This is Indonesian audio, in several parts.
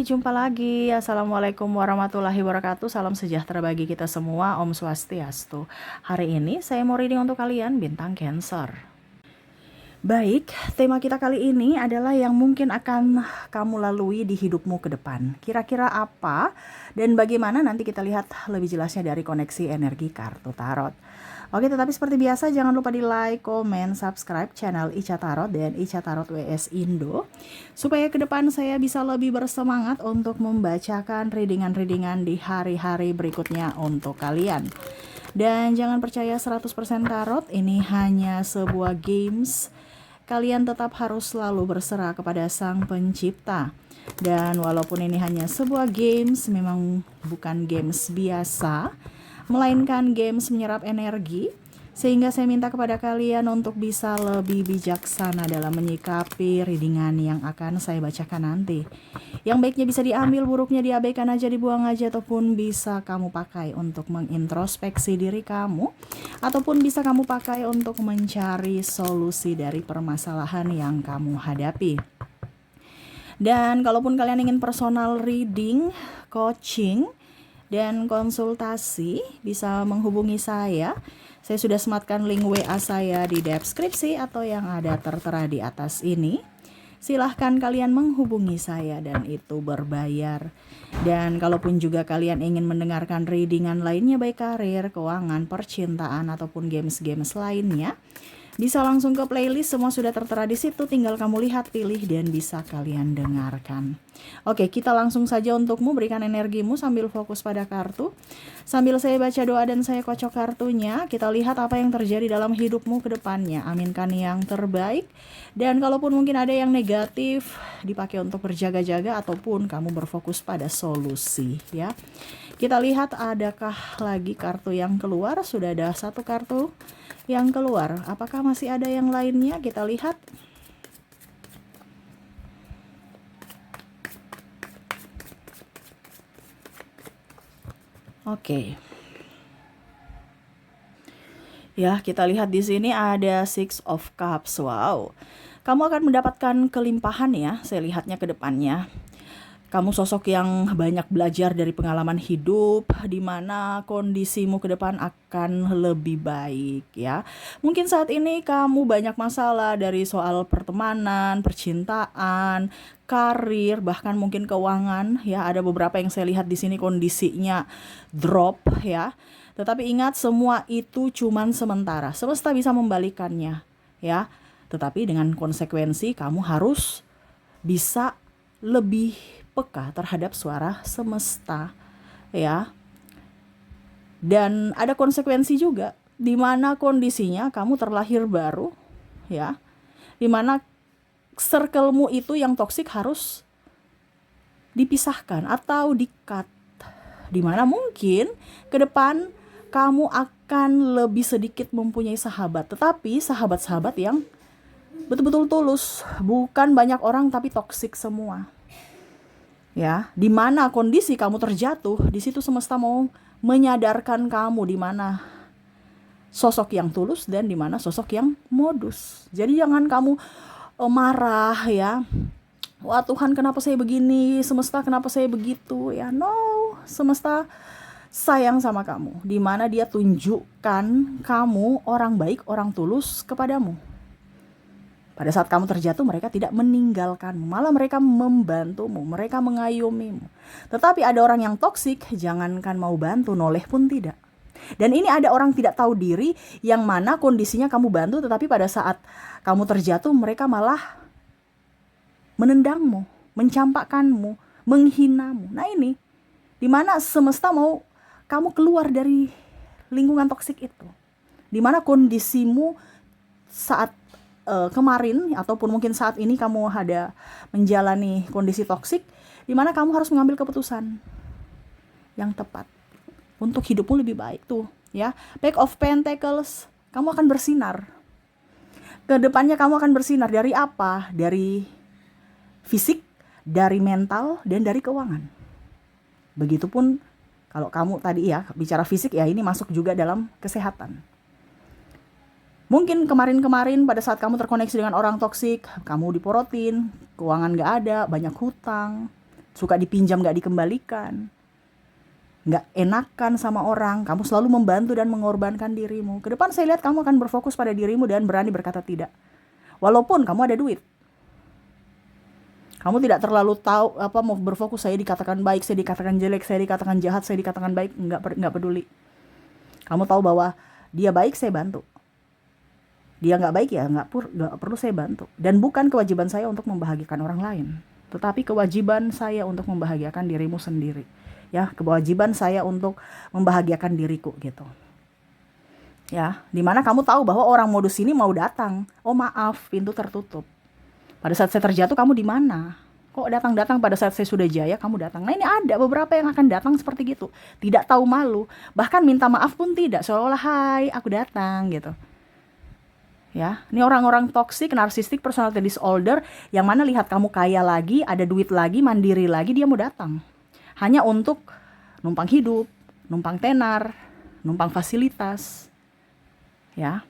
Hai, jumpa lagi. Assalamualaikum warahmatullahi wabarakatuh. Salam sejahtera bagi kita semua. Om Swastiastu. Hari ini saya mau reading untuk kalian bintang Cancer. Baik, tema kita kali ini adalah yang mungkin akan kamu lalui di hidupmu ke depan. Kira-kira apa dan bagaimana, nanti kita lihat lebih jelasnya dari koneksi energi kartu tarot. Oke, tetapi seperti biasa jangan lupa di like, komen, subscribe channel Ica Tarot dan Ica Tarot WS Indo, supaya ke depan saya bisa lebih bersemangat untuk membacakan readingan-readingan di hari-hari berikutnya untuk kalian. Dan jangan percaya 100% tarot, ini hanya sebuah games. Kalian tetap harus selalu berserah kepada Sang Pencipta. Dan walaupun ini hanya sebuah games, memang bukan games biasa, melainkan games menyerap energi, sehingga saya minta kepada kalian untuk bisa lebih bijaksana dalam menyikapi readingan yang akan saya bacakan nanti. Yang baiknya bisa diambil, buruknya diabaikan aja, dibuang aja, ataupun bisa kamu pakai untuk mengintrospeksi diri kamu, ataupun bisa kamu pakai untuk mencari solusi dari permasalahan yang kamu hadapi. Dan kalaupun kalian ingin personal reading, coaching, dan konsultasi, bisa menghubungi saya. Saya sudah sematkan link WA saya di deskripsi atau yang ada tertera di atas ini. Silahkan kalian menghubungi saya dan itu berbayar. Dan kalaupun juga kalian ingin mendengarkan readingan lainnya, baik karir, keuangan, percintaan, ataupun games-games lainnya, bisa langsung ke playlist, semua sudah tertera di situ, tinggal kamu lihat, pilih, dan bisa kalian dengarkan. Oke, kita langsung saja untukmu, berikan energimu sambil fokus pada kartu. Sambil saya baca doa dan saya kocok kartunya, kita lihat apa yang terjadi dalam hidupmu ke depannya. Aminkan yang terbaik. Dan kalaupun mungkin ada yang negatif, dipakai untuk berjaga-jaga ataupun kamu berfokus pada solusi, ya. Kita lihat adakah lagi kartu yang keluar. Sudah ada satu kartu yang keluar. Apakah masih ada yang lainnya? Kita lihat. Oke. Ya, kita lihat di sini ada Six of Cups. Wow. Kamu akan mendapatkan kelimpahan ya, saya lihatnya ke depannya. Kamu sosok yang banyak belajar dari pengalaman hidup, di mana kondisimu ke depan akan lebih baik ya. Mungkin saat ini kamu banyak masalah dari soal pertemanan, percintaan, karir, bahkan mungkin keuangan ya. Ada beberapa yang saya lihat di sini kondisinya drop ya. Tetapi ingat, semua itu cuman sementara. Semesta bisa membalikannya ya. Tetapi dengan konsekuensi kamu harus bisa lebih peka terhadap suara semesta ya. Dan ada konsekuensi juga di mana kondisinya kamu terlahir baru ya. Di mana circle-mu itu yang toksik harus dipisahkan atau di-cut. Di mana mungkin ke depan kamu akan lebih sedikit mempunyai sahabat, tetapi sahabat-sahabat yang betul-betul tulus, bukan banyak orang tapi toksik semua. Ya, di mana kondisi kamu terjatuh, di situ semesta mau menyadarkan kamu di mana sosok yang tulus dan di mana sosok yang modus. Jadi jangan kamu marah ya. Wah, Tuhan, kenapa saya begini? Semesta, kenapa saya begitu? Ya, no. Semesta sayang sama kamu, di mana dia tunjukkan kamu orang baik, orang tulus kepadamu. Pada saat kamu terjatuh, mereka tidak meninggalkanmu, malah mereka membantumu, mereka mengayomimu. Tetapi ada orang yang toksik, jangankan mau bantu, noleh pun tidak. Dan ini ada orang tidak tahu diri, yang mana kondisinya kamu bantu, tetapi pada saat kamu terjatuh, mereka malah menendangmu, mencampakkanmu, menghinamu. Nah ini, dimana semesta mau kamu keluar dari lingkungan toksik itu. Dimana kondisimu saat kemarin ataupun mungkin saat ini kamu ada menjalani kondisi toksik, di mana kamu harus mengambil keputusan yang tepat untuk hidupmu lebih baik tuh ya. Page of Pentacles, kamu akan bersinar. Kedepannya kamu akan bersinar dari apa? Dari fisik, dari mental, dan dari keuangan. Begitupun kalau kamu tadi ya bicara fisik ya, ini masuk juga dalam kesehatan. Mungkin kemarin-kemarin pada saat kamu terkoneksi dengan orang toksik, kamu diporotin, keuangan gak ada, banyak hutang, suka dipinjam gak dikembalikan, gak enakan sama orang, kamu selalu membantu dan mengorbankan dirimu. Ke depan saya lihat kamu akan berfokus pada dirimu dan berani berkata tidak. Walaupun kamu ada duit, kamu tidak terlalu tahu mau berfokus, saya dikatakan baik, saya dikatakan jelek, saya dikatakan jahat, saya dikatakan baik, nggak peduli. Kamu tahu bahwa dia baik, saya bantu. Dia nggak baik, ya nggak perlu saya bantu. Dan bukan kewajiban saya untuk membahagiakan orang lain, tetapi kewajiban saya untuk membahagiakan dirimu sendiri. Ya, kewajiban saya untuk membahagiakan diriku gitu. Ya, dimana kamu tahu bahwa orang modus ini mau datang. Oh maaf, pintu tertutup. Pada saat saya terjatuh, kamu di mana? Kok datang-datang pada saat saya sudah jaya, kamu datang? Nah, ini ada beberapa yang akan datang seperti gitu. Tidak tahu malu. Bahkan minta maaf pun tidak. Seolah-olah, hai, aku datang gitu. Ya, ini orang-orang toksik, narcissistic personality disorder, yang mana lihat kamu kaya lagi, ada duit lagi, mandiri lagi, dia mau datang. Hanya untuk numpang hidup, numpang tenar, numpang fasilitas. Ya.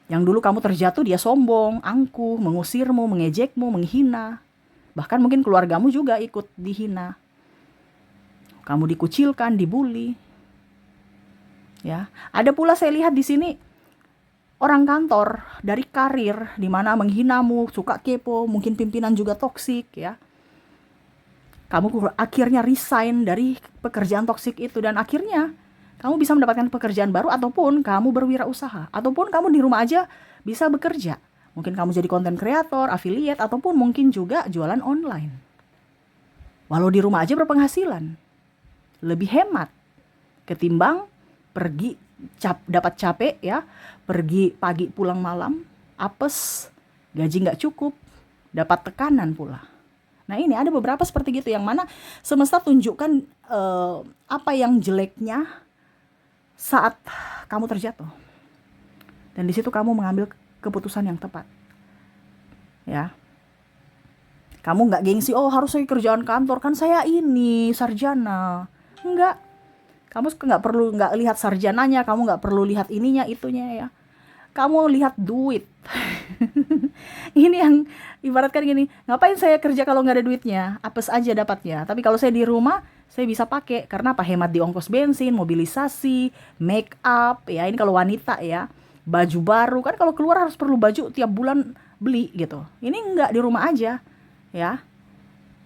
Yang dulu kamu terjatuh, dia sombong, angkuh, mengusirmu, mengejekmu, menghina. Bahkan mungkin keluargamu juga ikut dihina. Kamu dikucilkan, dibully. Ya, ada pula saya lihat di sini orang kantor dari karir di mana menghinamu, suka kepo, mungkin pimpinan juga toksik ya. Kamu akhirnya resign dari pekerjaan toksik itu dan akhirnya kamu bisa mendapatkan pekerjaan baru, ataupun kamu berwirausaha, ataupun kamu di rumah aja bisa bekerja. Mungkin kamu jadi content creator, affiliate, ataupun mungkin juga jualan online. Walau di rumah aja berpenghasilan. Lebih hemat ketimbang pergi dapat capek ya, pergi pagi pulang malam, apes, gaji nggak cukup, dapat tekanan pula. Nah ini ada beberapa seperti gitu yang mana semesta tunjukkan apa yang jeleknya saat kamu terjatuh. Dan di situ kamu mengambil keputusan yang tepat. Ya. Kamu nggak gengsi, oh harus saya kerjaan kantor, kan saya ini sarjana. Enggak. Kamu nggak lihat sarjananya, kamu nggak perlu lihat ininya, itunya ya. Kamu lihat duit. Ini yang ibaratkan gini, ngapain saya kerja kalau nggak ada duitnya? Apes aja dapatnya. Tapi kalau saya di rumah, saya bisa pakai. Karena apa? Hemat di ongkos bensin, mobilisasi, make up. Ya ini kalau wanita ya. Baju baru. Kan kalau keluar harus perlu baju tiap bulan beli gitu. Ini nggak, di rumah aja. Ya.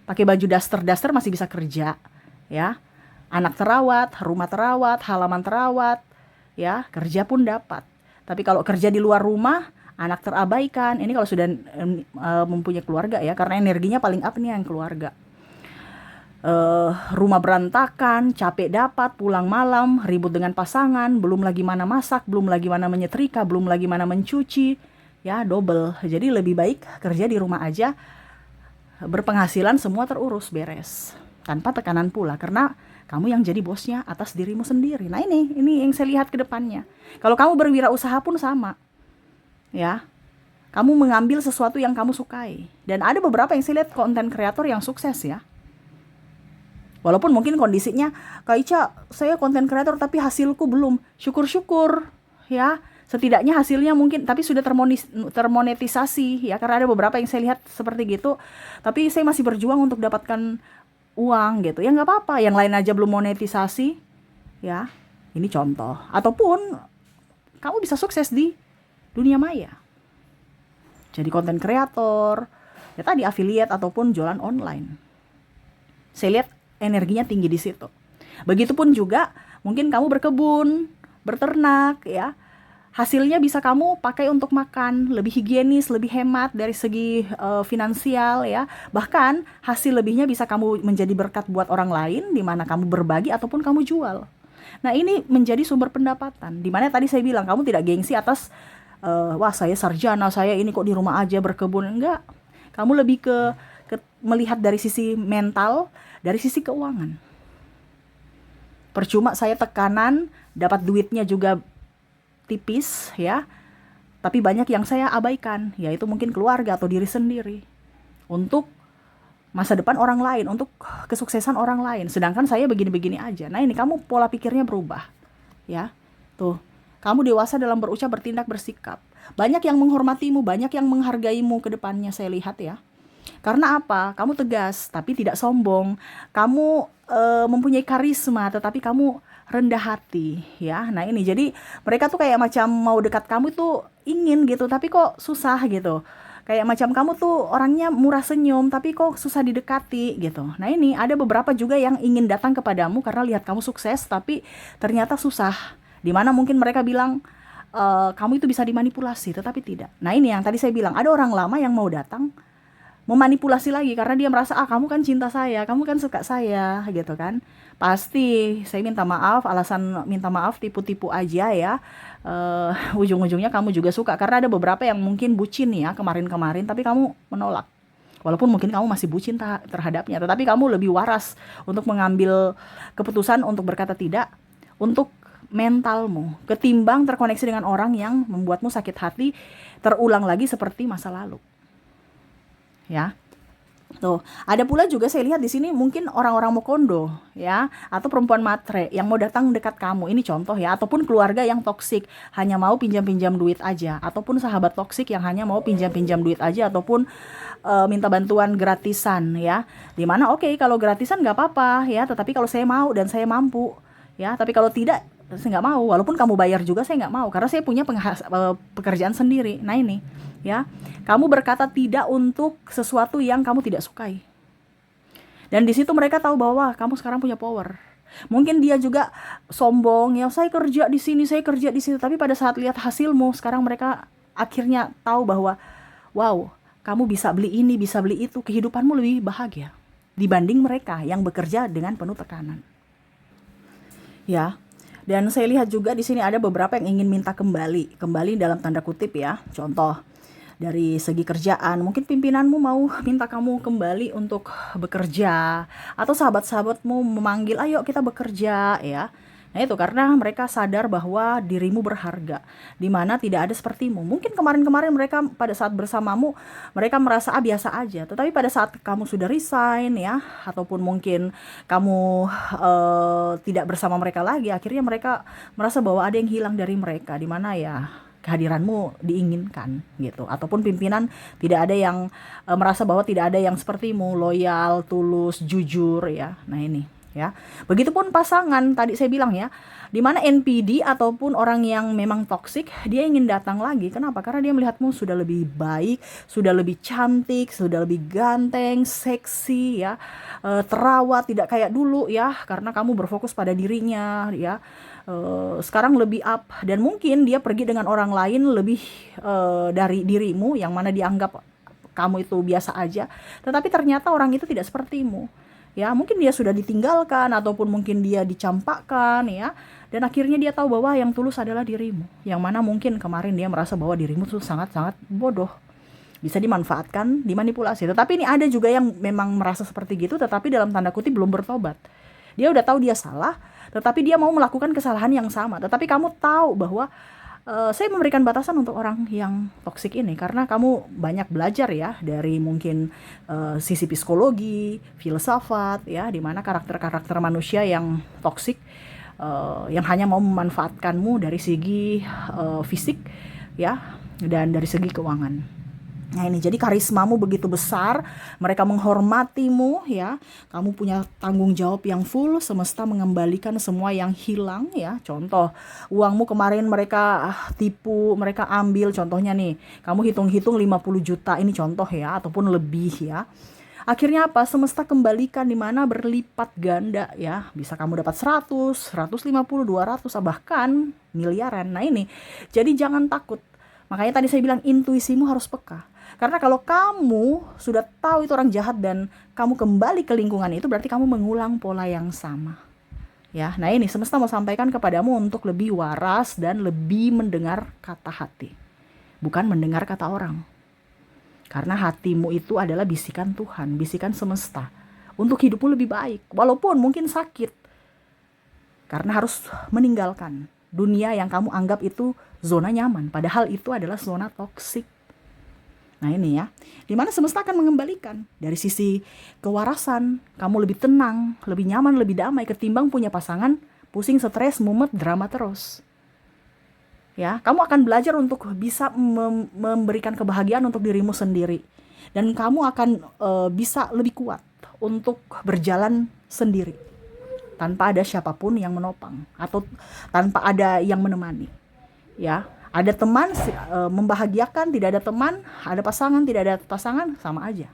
Pakai baju daster masih bisa kerja. Ya. Anak terawat, rumah terawat, halaman terawat. Ya, kerja pun dapat. Tapi kalau kerja di luar rumah, anak terabaikan. Ini kalau sudah mempunyai keluarga ya, karena energinya paling up nih yang keluarga. Rumah berantakan, capek dapat, pulang malam, ribut dengan pasangan, belum lagi mana masak, belum lagi mana menyetrika, belum lagi mana mencuci, ya double. Jadi lebih baik kerja di rumah aja, berpenghasilan, semua terurus, beres, tanpa tekanan pula, karena kamu yang jadi bosnya atas dirimu sendiri. Nah ini yang saya lihat ke depannya. Kalau kamu berwirausaha pun sama. Ya. Kamu mengambil sesuatu yang kamu sukai. Dan ada beberapa yang saya lihat content creator yang sukses ya. Walaupun mungkin kondisinya, Kak Ica, saya content creator tapi hasilku belum. Syukur-syukur ya. Setidaknya hasilnya mungkin, tapi sudah termonetisasi ya. Karena ada beberapa yang saya lihat seperti gitu. Tapi saya masih berjuang untuk dapatkan uang gitu ya, nggak apa-apa, yang lain aja belum monetisasi ya, ini contoh. Ataupun kamu bisa sukses di dunia maya, jadi konten kreator ya, tadi affiliate ataupun jualan online. Saya lihat energinya tinggi di situ. Begitupun juga mungkin kamu berkebun, berternak ya, hasilnya bisa kamu pakai untuk makan, lebih higienis, lebih hemat dari segi finansial ya. Bahkan hasil lebihnya bisa kamu menjadi berkat buat orang lain, di mana kamu berbagi ataupun kamu jual. Nah ini menjadi sumber pendapatan. Di mana tadi saya bilang kamu tidak gengsi atas wah saya sarjana, saya ini kok di rumah aja berkebun. Enggak. Kamu lebih ke melihat dari sisi mental, dari sisi keuangan. Percuma saya tekanan, dapat duitnya juga tipis ya, tapi banyak yang saya abaikan, yaitu mungkin keluarga atau diri sendiri untuk masa depan orang lain, untuk kesuksesan orang lain, sedangkan saya begini-begini aja. Nah ini kamu pola pikirnya berubah ya, tuh kamu dewasa dalam berucap, bertindak, bersikap. Banyak yang menghormatimu, banyak yang menghargaimu ke depannya, saya lihat ya. Karena apa? Kamu tegas tapi tidak sombong. Kamu mempunyai karisma tetapi kamu rendah hati, ya. Nah, ini jadi mereka tuh kayak macam mau dekat kamu tuh ingin gitu, tapi kok susah gitu. Kayak macam kamu tuh orangnya murah senyum tapi kok susah didekati gitu. Nah, ini ada beberapa juga yang ingin datang kepadamu karena lihat kamu sukses tapi ternyata susah. Dimana mungkin mereka bilang kamu itu bisa dimanipulasi, tetapi tidak. Nah, ini yang tadi saya bilang, ada orang lama yang mau datang memanipulasi lagi karena dia merasa kamu kan cinta saya, kamu kan suka saya gitu kan. Pasti saya minta maaf, alasan minta maaf tipu-tipu aja ya. Ujung-ujungnya kamu juga suka karena ada beberapa yang mungkin bucin ya kemarin-kemarin tapi kamu menolak. Walaupun mungkin kamu masih bucin terhadapnya, tetapi kamu lebih waras untuk mengambil keputusan untuk berkata tidak untuk mentalmu ketimbang terkoneksi dengan orang yang membuatmu sakit hati terulang lagi seperti masa lalu. Ya. Tuh, ada pula juga saya lihat di sini mungkin orang-orang Mokondo ya, atau perempuan matre yang mau datang dekat kamu. Ini contoh ya, ataupun keluarga yang toksik, hanya mau pinjam-pinjam duit aja, ataupun sahabat toksik yang hanya mau pinjam-pinjam duit aja, ataupun minta bantuan gratisan ya. Dimana oke, kalau gratisan nggak apa-apa ya, tetapi kalau saya mau dan saya mampu ya, tapi kalau tidak saya nggak mau, walaupun kamu bayar juga saya nggak mau karena saya punya pekerjaan sendiri. Nah, ini ya, kamu berkata tidak untuk sesuatu yang kamu tidak sukai. Dan di situ mereka tahu bahwa kamu sekarang punya power. Mungkin dia juga sombong, ya saya kerja di sini, saya kerja di situ. Tapi pada saat lihat hasilmu, sekarang mereka akhirnya tahu bahwa, wow, kamu bisa beli ini, bisa beli itu. Kehidupanmu lebih bahagia dibanding mereka yang bekerja dengan penuh tekanan. Ya, dan saya lihat juga di sini ada beberapa yang ingin minta kembali dalam tanda kutip ya. Contoh, dari segi kerjaan, mungkin pimpinanmu mau minta kamu kembali untuk bekerja, atau sahabat-sahabatmu memanggil, ayo kita bekerja ya. Nah, itu karena mereka sadar bahwa dirimu berharga, di mana tidak ada sepertimu. Mungkin kemarin-kemarin mereka pada saat bersamamu, mereka merasa biasa aja. Tetapi pada saat kamu sudah resign ya, ataupun mungkin kamu tidak bersama mereka lagi, akhirnya mereka merasa bahwa ada yang hilang dari mereka, di mana ya kehadiranmu diinginkan gitu. Ataupun pimpinan tidak ada yang merasa bahwa tidak ada yang sepertimu, loyal, tulus, jujur ya. Nah, ini ya. Begitupun pasangan tadi saya bilang ya, di mana NPD ataupun orang yang memang toksik, dia ingin datang lagi. Kenapa? Karena dia melihatmu sudah lebih baik, sudah lebih cantik, sudah lebih ganteng, seksi ya, terawat, tidak kayak dulu ya, karena kamu berfokus pada dirinya ya. Sekarang lebih up, dan mungkin dia pergi dengan orang lain lebih dari dirimu yang mana dianggap kamu itu biasa aja, tetapi ternyata orang itu tidak sepertimu. Ya, mungkin dia sudah ditinggalkan ataupun mungkin dia dicampakkan ya. Dan akhirnya dia tahu bahwa yang tulus adalah dirimu. Yang mana mungkin kemarin dia merasa bahwa dirimu tuh sangat-sangat bodoh. Bisa dimanfaatkan, dimanipulasi. Tetapi ini ada juga yang memang merasa seperti gitu tetapi dalam tanda kutip belum bertobat. Dia udah tahu dia salah, tetapi dia mau melakukan kesalahan yang sama. Tetapi kamu tahu bahwa saya memberikan batasan untuk orang yang toksik ini karena kamu banyak belajar ya dari mungkin sisi psikologi, filsafat ya, di mana karakter-karakter manusia yang toksik yang hanya mau memanfaatkanmu dari segi fisik ya, dan dari segi keuangan. Nah, ini jadi karismamu begitu besar, mereka menghormatimu ya. Kamu punya tanggung jawab yang full, semesta mengembalikan semua yang hilang ya. Contoh, uangmu kemarin mereka tipu, mereka ambil, contohnya nih, kamu hitung-hitung 50 juta, ini contoh ya, ataupun lebih ya. Akhirnya apa? Semesta kembalikan, di mana berlipat ganda ya. Bisa kamu dapat 100, 150, 200, bahkan miliaran. Nah, ini. Jadi jangan takut. Makanya tadi saya bilang intuisimu harus peka. Karena kalau kamu sudah tahu itu orang jahat dan kamu kembali ke lingkungan itu, berarti kamu mengulang pola yang sama. Ya, nah ini semesta mau sampaikan kepadamu untuk lebih waras dan lebih mendengar kata hati. Bukan mendengar kata orang. Karena hatimu itu adalah bisikan Tuhan, bisikan semesta. Untuk hidupmu lebih baik, walaupun mungkin sakit. Karena harus meninggalkan dunia yang kamu anggap itu zona nyaman, padahal itu adalah zona toksik. Nah, ini ya, dimana semesta akan mengembalikan dari sisi kewarasan, kamu lebih tenang, lebih nyaman, lebih damai ketimbang punya pasangan pusing, stres, mumet, drama terus. Ya, kamu akan belajar untuk bisa memberikan kebahagiaan untuk dirimu sendiri. dan kamu akan bisa lebih kuat untuk berjalan sendiri tanpa ada siapapun yang menopang atau tanpa ada yang menemani. Ya, ada teman membahagiakan, tidak ada teman, ada pasangan, tidak ada pasangan, sama aja.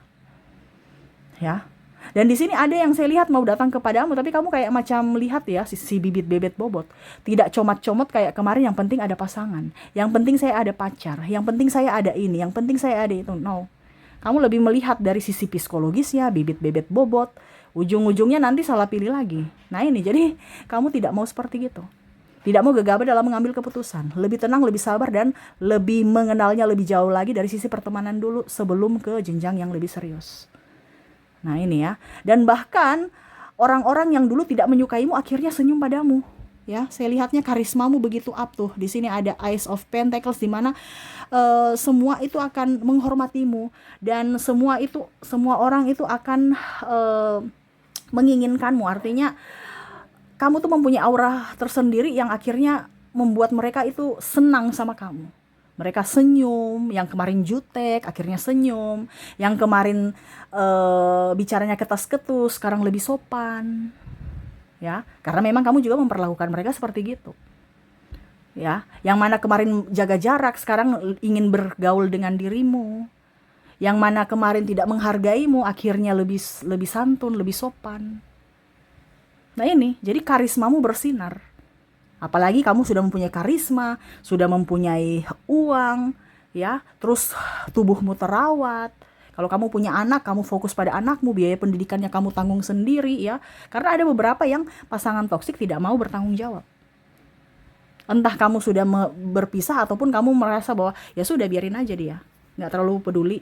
Ya. Dan di sini ada yang saya lihat mau datang kepadamu, tapi kamu kayak macam lihat ya si bibit bebet bobot. Tidak comot-comot kayak kemarin, yang penting ada pasangan. Yang penting saya ada pacar, yang penting saya ada ini, yang penting saya ada itu. No. Kamu lebih melihat dari sisi psikologisnya, bibit bebet bobot. Ujung-ujungnya nanti salah pilih lagi. Nah ini, jadi kamu tidak mau seperti gitu. Tidak mau gegabah dalam mengambil keputusan. Lebih tenang, lebih sabar, dan lebih mengenalnya lebih jauh lagi dari sisi pertemanan dulu sebelum ke jenjang yang lebih serius. Nah ini ya. Dan bahkan orang-orang yang dulu tidak menyukaimu akhirnya senyum padamu. Ya, saya lihatnya karismamu begitu up tuh. Di sini ada Ace of Pentacles, di mana semua itu akan menghormatimu, dan semua orang itu akan menginginkanmu. Artinya kamu tuh mempunyai aura tersendiri yang akhirnya membuat mereka itu senang sama kamu. Mereka senyum, yang kemarin jutek akhirnya senyum, yang kemarin bicaranya ketas-ketus sekarang lebih sopan. Ya, karena memang kamu juga memperlakukan mereka seperti gitu. Ya, yang mana kemarin jaga jarak sekarang ingin bergaul dengan dirimu. Yang mana kemarin tidak menghargaimu akhirnya lebih santun, lebih sopan. Nah ini, jadi karismamu bersinar. Apalagi kamu sudah mempunyai karisma, sudah mempunyai uang, ya, terus tubuhmu terawat. Kalau kamu punya anak, kamu fokus pada anakmu, biaya pendidikannya kamu tanggung sendiri, ya. Karena ada beberapa yang pasangan toksik tidak mau bertanggung jawab. Entah kamu sudah berpisah ataupun kamu merasa bahwa ya sudah biarin aja dia, nggak terlalu peduli.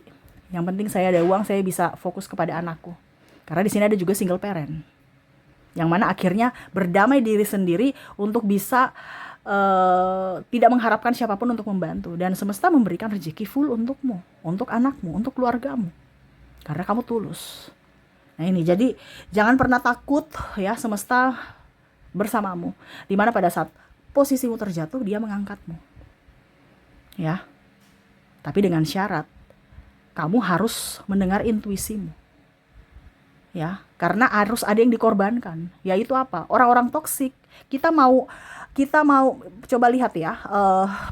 Yang penting saya ada uang, saya bisa fokus kepada anakku. Karena di sini ada juga single parent, yang mana akhirnya berdamai diri sendiri untuk bisa tidak mengharapkan siapapun untuk membantu, dan semesta memberikan rezeki full untukmu, untuk anakmu, untuk keluargamu, karena kamu tulus. Nah ini, jadi jangan pernah takut ya, semesta bersamamu, dimana pada saat posisimu terjatuh dia mengangkatmu, ya. Tapi dengan syarat kamu harus mendengar intuisimu, ya, karena harus ada yang dikorbankan. Yaitu apa? Orang-orang toksik. Kita mau coba lihat ya,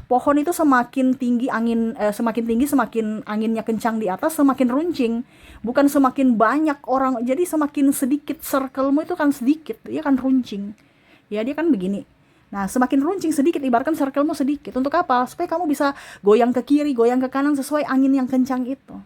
pohon itu semakin tinggi semakin anginnya kencang di atas, semakin runcing, bukan semakin banyak orang. Jadi semakin sedikit circle-mu itu kan sedikit, dia kan runcing, ya, dia kan begini. Nah, semakin runcing sedikit, ibaratkan circle-mu sedikit. Untuk apa? Supaya kamu bisa goyang ke kiri, goyang ke kanan sesuai angin yang kencang itu.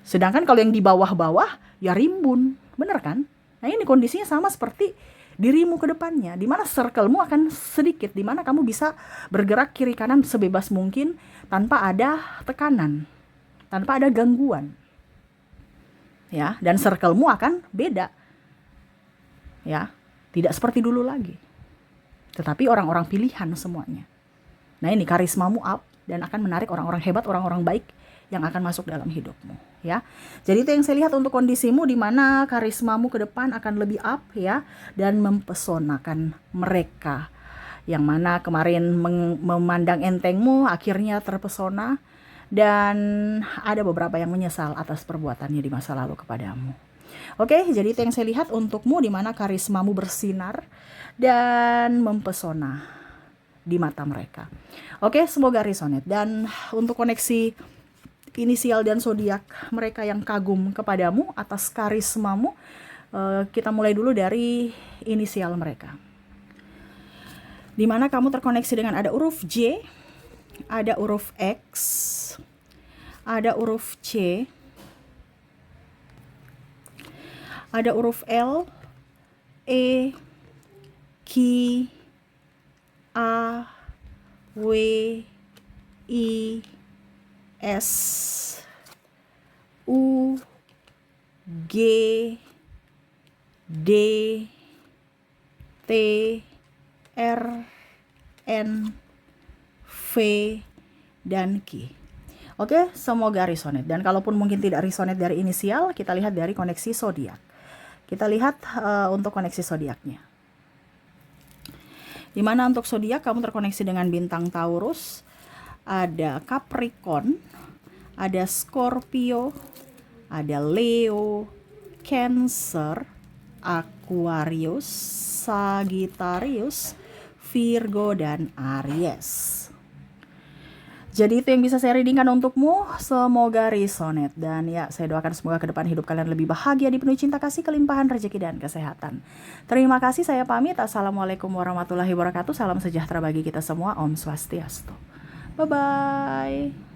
Sedangkan kalau yang di bawah-bawah, ya rimbun. Bener kan? Nah, ini kondisinya sama seperti dirimu ke depannya, dimana circle-mu akan sedikit, dimana kamu bisa bergerak kiri kanan sebebas mungkin tanpa ada tekanan, tanpa ada gangguan. Ya, dan circle-mu akan beda. Ya, tidak seperti dulu lagi. Tetapi orang-orang pilihan semuanya. Nah ini, karismamu up dan akan menarik orang-orang hebat, orang-orang baik yang akan masuk dalam hidupmu, ya. Jadi itu yang saya lihat untuk kondisimu, di mana karismamu ke depan akan lebih up, ya, dan mempesonakan mereka. Yang mana kemarin memandang entengmu akhirnya terpesona, dan ada beberapa yang menyesal atas perbuatannya di masa lalu kepadamu. Oke, jadi itu yang saya lihat untukmu, di mana karismamu bersinar dan mempesona di mata mereka. Oke, semoga resonate. Dan untuk koneksi inisial dan zodiak mereka yang kagum kepadamu atas karismamu, kita mulai dulu dari inisial mereka. Di mana kamu terkoneksi dengan ada huruf J, ada huruf X, ada huruf C, ada huruf L, E, Q, A, W, I, S, U, G, D, T, R, N, V, dan Q. Oke, semoga resonate. Dan kalaupun mungkin tidak resonate dari inisial, kita lihat dari koneksi zodiak. Kita lihat untuk koneksi zodiaknya. Di mana untuk zodiak kamu terkoneksi dengan bintang Taurus, ada Capricorn, ada Scorpio, ada Leo, Cancer, Aquarius, Sagittarius, Virgo, dan Aries. Jadi itu yang bisa saya readingkan untukmu. Semoga resonate. Dan ya, saya doakan semoga ke depan hidup kalian lebih bahagia, dipenuhi cinta kasih, kelimpahan rezeki, dan kesehatan. Terima kasih, saya pamit. Assalamualaikum warahmatullahi wabarakatuh. Salam sejahtera bagi kita semua. Om Swastiastu. Bye-bye.